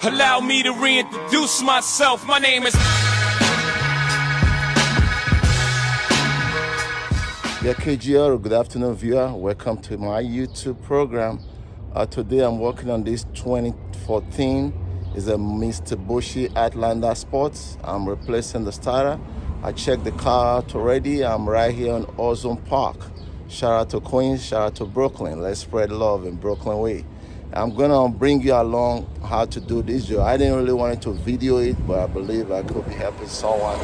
Allow me to reintroduce myself. My name is... Yeah, KGR, good afternoon, viewer. Welcome to my YouTube program. Today I'm working on this 2014 is a Mitsubishi Outlander Sports. I'm replacing the starter. I checked the car out already. I'm right here on Ozone Park. Shout out to Queens, shout out to Brooklyn. Let's spread love in Brooklyn way. I'm gonna bring you along how to do this job. I didn't really want to video it, but I believe I could be helping someone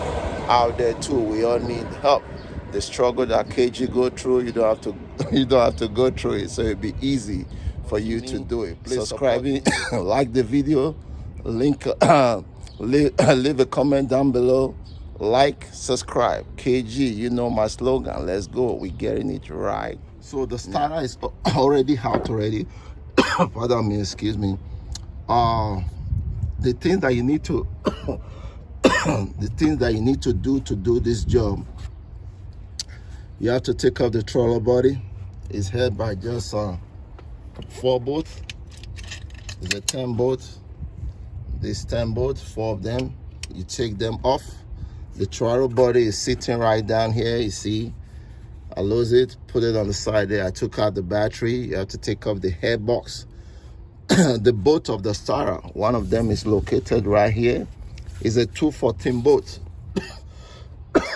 out there too. We all need help. The struggle that KG go through, you don't have to go through it, so it'll be easy for you to do it. Please subscribe, like the video, link, leave a comment down below, like, subscribe. KG, you know my slogan. Let's go. We're getting it right. So the starter is already out already. Pardon me, excuse me. The things that you need to do this job, you have to take off the troller body. It's held by just 4 bolts. It's a 10 bolts. This 10 bolts, 4 of them. You take them off. The throttle body is sitting right down here. You see, I lose it, put it on the side there. I took out the battery. You have to take off the head box. The bolt of the starter, one of them is located right here. It's a 214 bolt.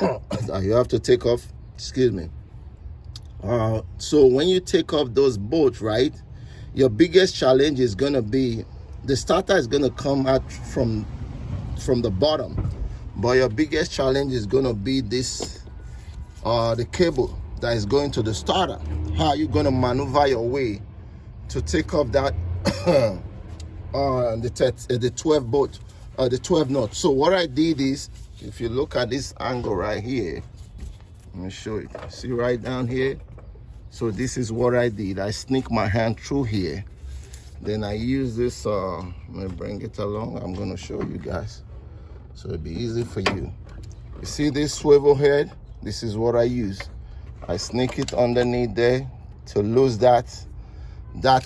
You have to take off, excuse me. So when you take off those bolts, right, your biggest challenge is gonna be, the starter is gonna come out from the bottom, but your biggest challenge is gonna be this, the cable that is going to the starter. How are you gonna maneuver your way to take off that the 12 bolt, the 12 knot. So what I did is, if you look at this angle right here, let me show you. See right down here? So this is what I did. I sneak my hand through here. Then I use this, let me bring it along. I'm gonna show you guys. So it'll be easy for you. You see this swivel head? This is what I use. I sneak it underneath there to lose that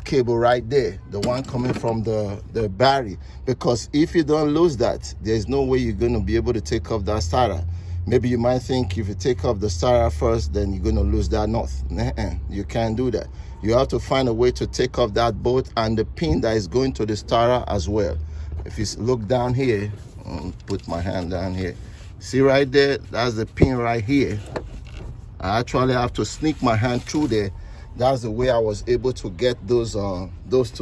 cable right there, the one coming from the battery. Because if you don't lose that, there's no way you're going to be able to take off that starter. Maybe you might think if you take off the starter first, then you're going to lose that knot. You can't do that. You have to find a way to take off that bolt and the pin that is going to the starter as well. If you look down here, I'll put my hand down here. See right there? That's the pin right here. I actually have to sneak my hand through there. That's the way I was able to get those 2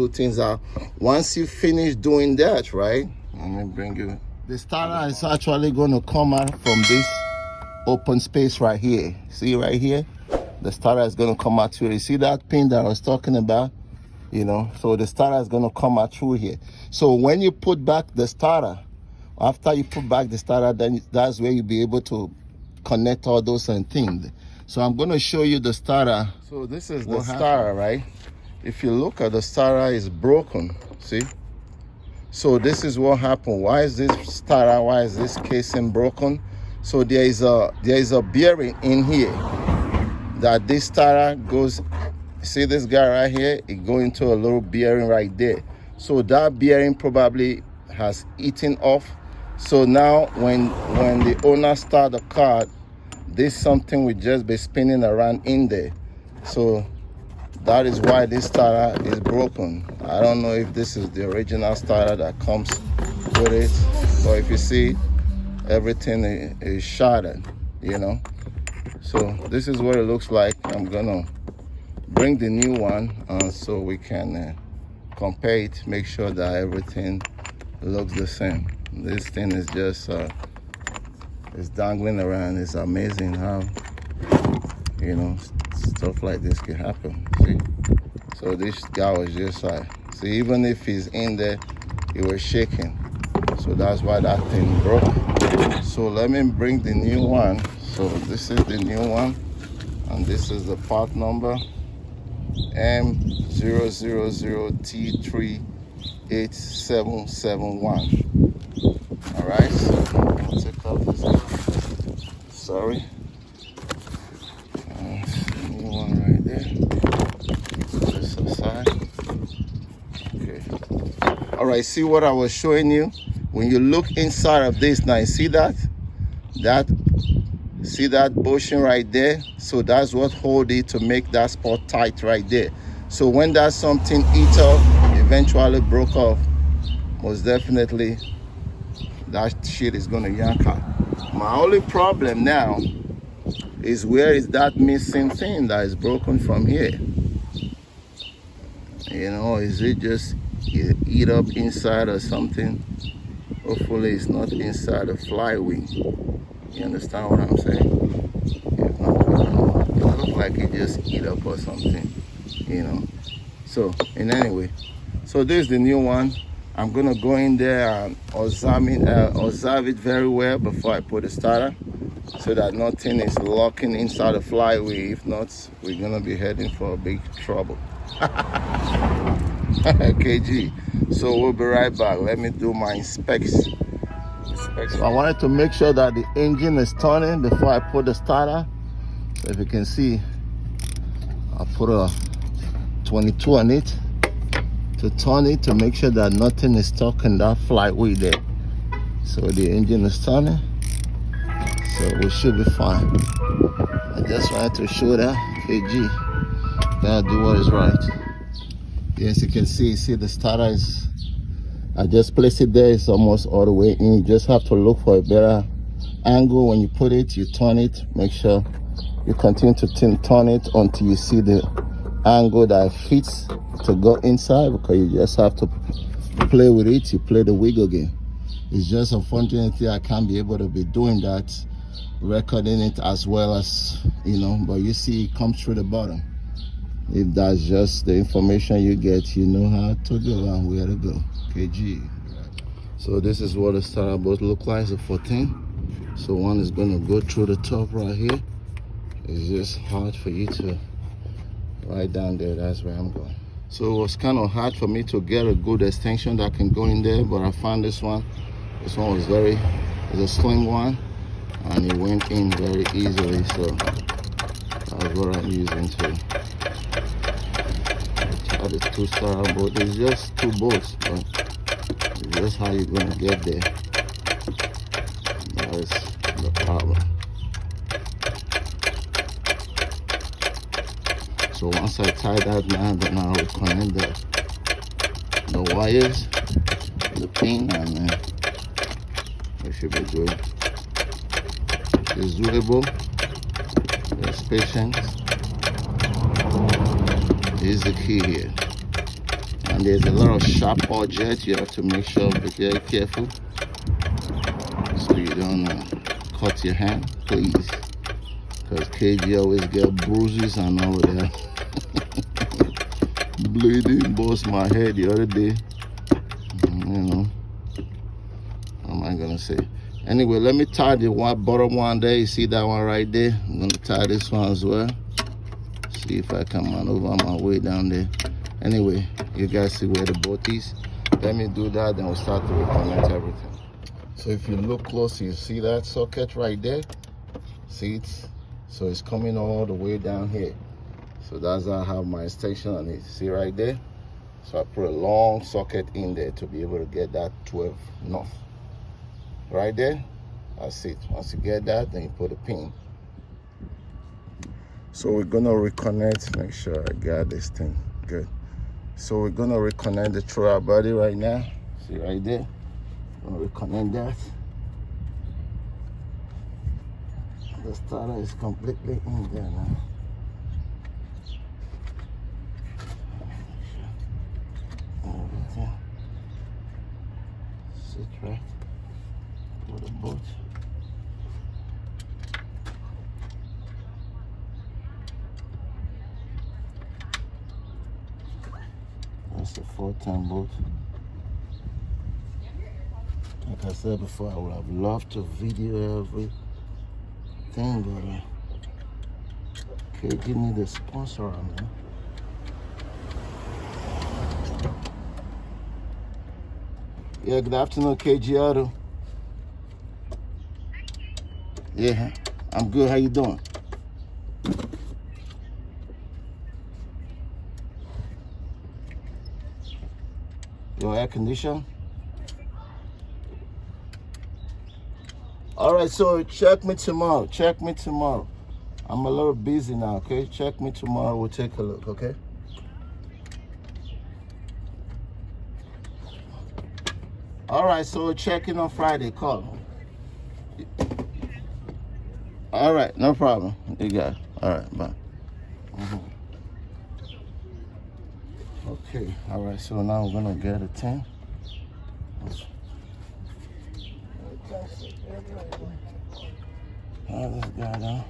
things out. Once you finish doing that, right? Let me bring you. The starter is actually going to come out from this open space right here. See right here? The starter is going to come out through. You see that pin that I was talking about? You know, so the starter is going to come out through here. So when you put back the starter, after you put back the starter, then that's where you'll be able to connect all those things. So I'm going to show you the starter. So this is the starter, right? If you look at the starter, it's broken. See? So this is what happened. Why is this starter? Why is this casing broken? So there is a bearing in here that this starter goes. See this guy right here? It goes into a little bearing right there. So that bearing probably has eaten off. So now when the owner start the car, this something will just be spinning around in there. So that is why this starter is broken. I don't know if this is the original starter that comes with it. So if you see, everything is shattered, you know. So this is what it looks like. I'm gonna bring the new one so we can compare it, make sure that everything looks the same. This thing is just it's dangling around. It's amazing how, you know, stuff like this can happen. See? So this guy was just like, see, even if he's in there, he was shaking. So that's why that thing broke. So let me bring the new one. So this is the new one, and this is the part number M000T38771. All right, so I'll take off this guy. Sorry. New one right there. Put this aside. Okay. All All right, see what I was showing you? When you look inside of this now, you see that? See that bushing right there? So that's what hold it to make that spot tight right there. So when that something eat up, eventually broke off, most definitely that shit is gonna yank out. My only problem now is where is that missing thing that is broken from here? You know, is it just eat up inside or something? Hopefully it's not inside the flywheel. You understand what I'm saying? If not, it looks like it just eat up or something, you know. So, in any way, so this is the new one. I'm gonna go in there and observe it very well before I put the starter, so that nothing is locking inside the flywheel. If not, we're gonna be heading for a big trouble. KG. So we'll be right back. Let me do my inspection. So I wanted to make sure that the engine is turning before I put the starter. So if you can see, I put a 22 on it to turn it, to make sure that nothing is stuck in that flywheel there. So the engine is turning, so we should be fine. I just wanted to show that KG gotta do what is right. Yes, you can see the starter is, I just placed it there, it's almost all the way in. You just have to look for a better angle when you put it. You turn it, make sure you continue to turn it until you see the angle that fits to go inside, because you just have to play with it. You play the wiggle game. It's just unfortunately I can't be able to be doing that, recording it as well as, you know, but you see it comes through the bottom. If that's just the information you get, you know how to go and where to go. KG. So this is what the starter bolt look like. It's a 14. So one is going to go through the top right here. It's just hard for you to, right down there, that's where I'm going. So it was kind of hard for me to get a good extension that can go in there, but I found this one. This one was it's a slim one, and it went in very easily. So that's what I'm using to try the two starter bolt. It's just two bolts, but it's just how you're gonna get there. That's the problem. So once I tie that now, then I will connect the wires, the pin, and then it should be good. It's doable. There's patience. This is the key here. And there's a lot of sharp objects. You have to make sure to be very careful so you don't cut your hand, please. Because KG always get bruises and all of that. Bleeding, bust my head the other day. You know, what am I gonna say? Anyway, let me tie the bottom one there. You see that one right there? I'm gonna tie this one as well. See if I can maneuver my way down there. Anyway, you guys see where the bolt is. Let me do that, then we'll start to reconnect everything. So if you look close, you see that socket right there. See it? So it's coming all the way down here. So that's how I have my extension on it. See right there? So I put a long socket in there to be able to get that 12 north. Right there, that's it. Once you get that, then you put a pin. So we're gonna reconnect, make sure I got this thing good. So we're gonna reconnect the throwout body right now. See right there? I'm gonna reconnect that. The starter is completely in there now. Everything. Sit right. Put a bolt. That's a 4-10 bolt. Like I said before, I would have loved to video everything, but KG need a sponsor on there. Yeah, good afternoon, KG Auto. Yeah, I'm good. How you doing? Your air condition. All right, so check me tomorrow. Check me tomorrow. I'm a little busy now, okay? Check me tomorrow. We'll take a look, okay? All right, so check in on Friday. Call. All right, no problem. You got it. All right, bye. Okay, all right, so now we're gonna get a 10. This guy down.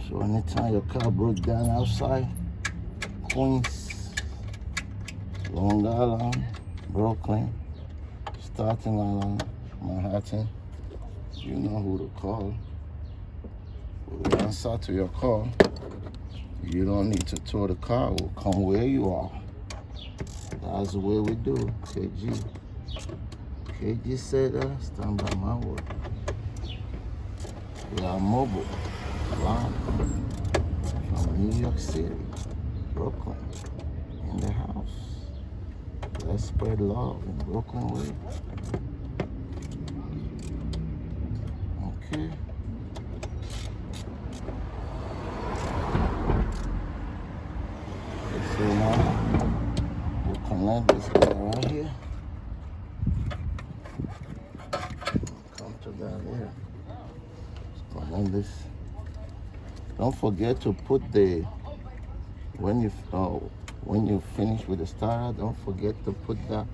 So anytime your car broke down outside, Queens, Long Island, Brooklyn, Staten Island, Manhattan, you know who to call. We'll answer to your call. You don't need to tow the car. We'll come where you are. That's the way we do it. KG. KG said, stand by my word. We are mobile. Live from New York City, Brooklyn, in the house. Let's spread love in Brooklyn way. Okay. So now we'll connect this guy right here. Come to down here. Let's connect this. Don't forget to put the when you finish with the starter. Don't forget to put that.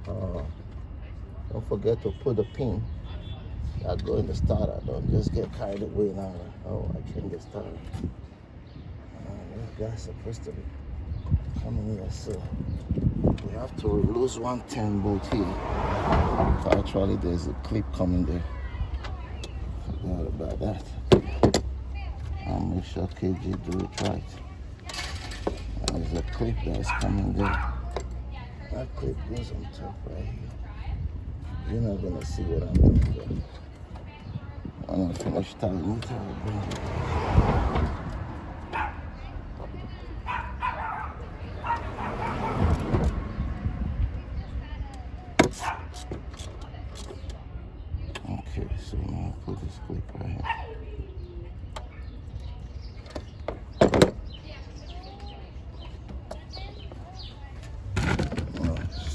Don't forget to put the pin that go in the starter. Don't just get carried away now. Oh, I can't get started. This guy's supposed to be coming here, so we have to lose 110 bolt here. Actually, there's a clip coming there. Forgot about that. I'll make sure KG do it right. There's a clip that's coming there. That clip goes on top right here. You're not gonna see what I'm doing though. When I finish tying it, I'll bring it. Okay, so now I'll put this clip right here.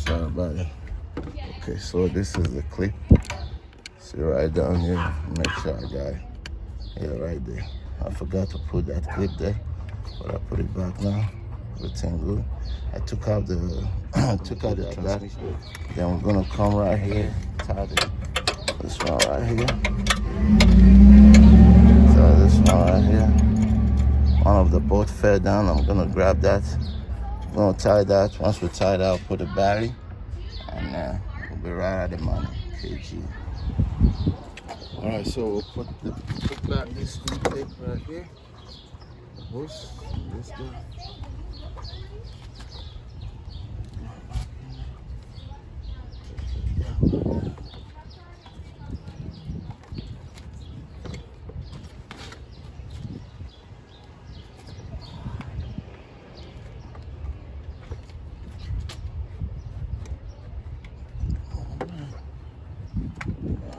Sorry about it. Okay, so this is the clip. See right down here. Make sure I got it. Yeah, right there. I forgot to put that clip there, but I put it back now. Everything good. I took out the transmission. Then we're gonna come right here, tie this one right here. Tie this one right here. One of the bolt fell down. I'm gonna grab that. We're gonna tie that. Once we tie that, I'll put the battery, and we'll be right at the money. KG. All right, so we'll put back this screw tape right here. Push this guy.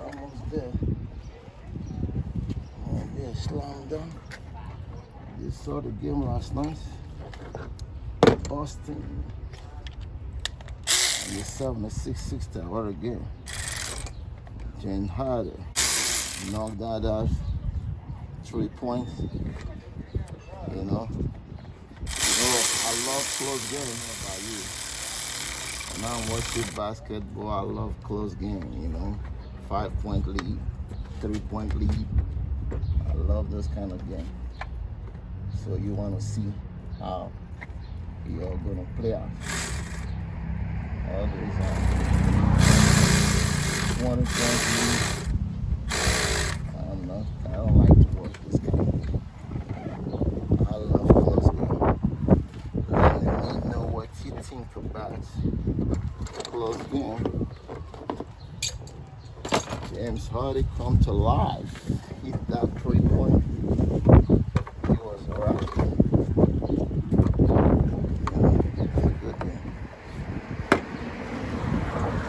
Almost there. Yeah, slam dunk. You saw the game last night. Austin. And the 76-60. What a game. Jane Harder knocked that out. 3 points. You know. I love close games. How about you? When I'm watching basketball, I love close games, you know. 5-point lead, 3-point lead. I love those kind of games. So you want to see how you're going to play out. All these 20-point lead. I don't like to watch this game. I love close games. Let me know what you think about close game. James Hardy come to life. Hit that 3-point. He was right. Good game.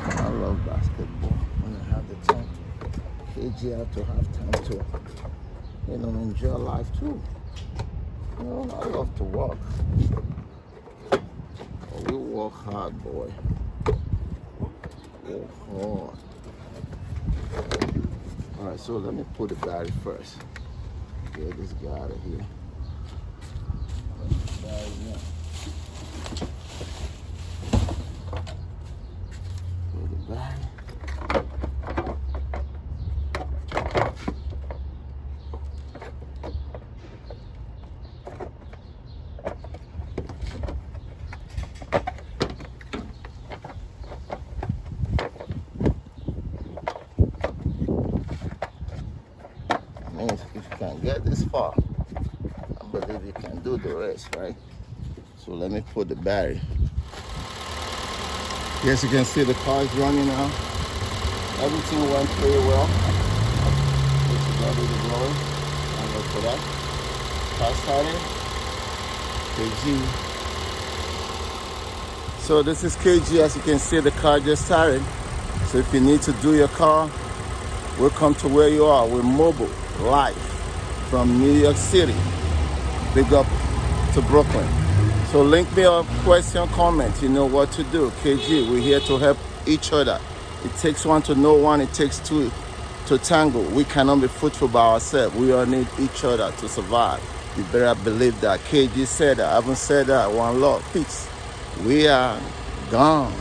I love basketball. When I have the time, KG have to have time to, enjoy life too. I love to work. We work hard, boy. Work hard. All right, so let me put the battery first. Get this guy out of here. Put the battery. Means if you can get this far, I believe you can do the rest, right? So let me put the battery. Yes, you can see the car is running now. Everything went pretty well. This is ready to go. And look for that. Car started. KG. So this is KG. As you can see, the car just started. So if you need to do your car, welcome to where you are. We're mobile, live from New York City. Big up to Brooklyn. So link me up, question, comment. You know what to do. KG, we're here to help each other. It takes one to know one. It takes two to tango. We cannot be fruitful by ourselves. We all need each other to survive. You better believe that. KG said that. I haven't said that. One love. Peace. We are gone.